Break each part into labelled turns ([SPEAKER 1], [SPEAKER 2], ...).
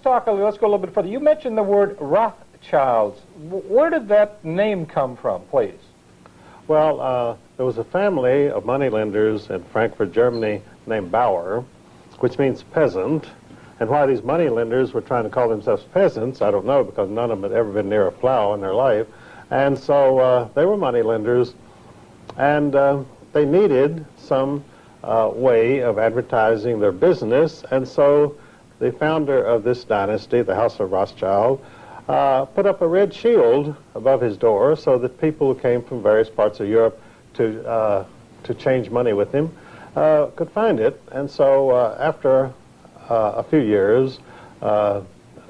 [SPEAKER 1] Let's go a little bit further. You mentioned the word Rothschilds. Where did that name come from, please?
[SPEAKER 2] Well, there was a family of moneylenders in Frankfurt, Germany, named Bauer, which means peasant. And why these moneylenders were trying to call themselves peasants, I don't know, because none of them had ever been near a plow in their life. And so they were moneylenders, and they needed some way of advertising their business. And so the founder of this dynasty, the House of Rothschild, put up a red shield above his door so that people who came from various parts of Europe to change money with him could find it. And so after a few years,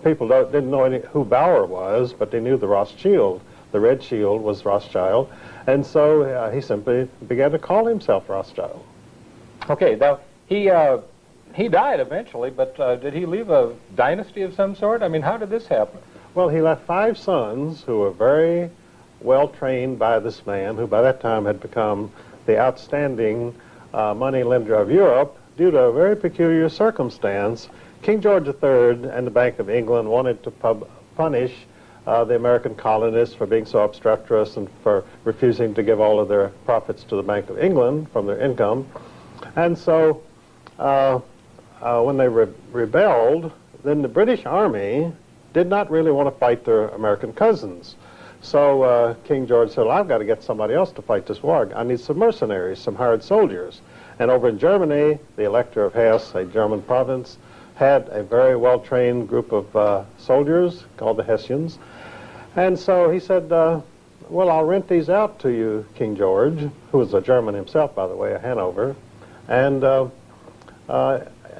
[SPEAKER 2] people didn't know who Bauer was, but they knew the Rothschild. The red shield was Rothschild. And so he simply began to call himself Rothschild.
[SPEAKER 1] Okay, now he died eventually, but did he leave a dynasty of some sort? I mean, how did this happen?
[SPEAKER 2] Well, he left 5 sons who were very well trained by this man, who by that time had become the outstanding moneylender of Europe due to a very peculiar circumstance. King George III and the Bank of England wanted to punish the American colonists for being so obstreperous and for refusing to give all of their profits to the Bank of England from their income. And so when they rebelled, then the British Army did not really want to fight their American cousins. So King George said, well, I've got to get somebody else to fight this war. I need some mercenaries, some hired soldiers. And over in Germany, the Elector of Hesse, a German province, had a very well-trained group of soldiers called the Hessians. And so he said, well, I'll rent these out to you, King George, who was a German himself, by the way, of Hanover. And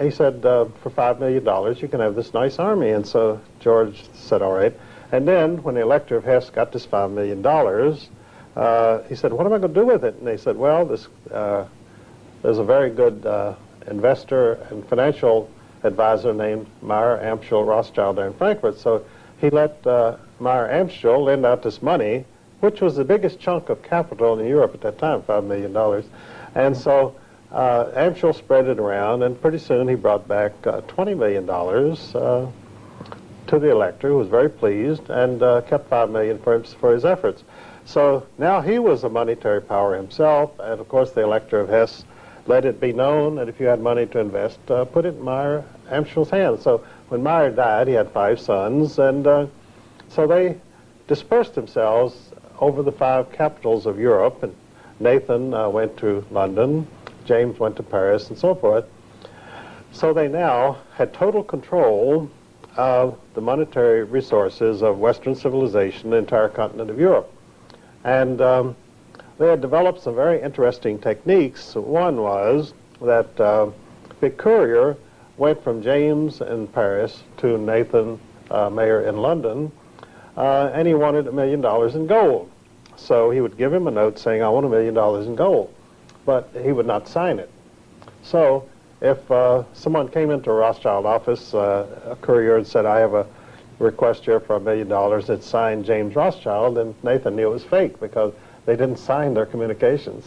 [SPEAKER 2] he said, for $5 million, you can have this nice army. And so George said, all right. And then when the Elector of Hesse got this $5 million, he said, what am I going to do with it? And they said, well, there's a very good investor and financial advisor named Meyer Amschel Rothschild there in Frankfurt. So he let Meyer Amschel lend out this money, which was the biggest chunk of capital in Europe at that time, $5 million. And so Amschel spread it around, and pretty soon he brought back $20 million to the elector, who was very pleased, and kept $5 million for his efforts. So now he was a monetary power himself, and of course the Elector of Hesse let it be known that if you had money to invest, put it in Meyer Amschel's hands. So when Meyer died, he had 5 sons, and so they dispersed themselves over the 5 capitals of Europe. And Nathan went to London, James went to Paris, and so forth. So they now had total control of the monetary resources of Western civilization, the entire continent of Europe. And they had developed some very interesting techniques. One was that the courier went from James in Paris to Nathan Mayer in London, and he wanted $1 million in gold. So he would give him a note saying, I want $1 million in gold, but he would not sign it. So if someone came into a Rothschild office, a courier, and said, I have a request here for $1 million, it's signed James Rothschild, and Nathan knew it was fake because they didn't sign their communications.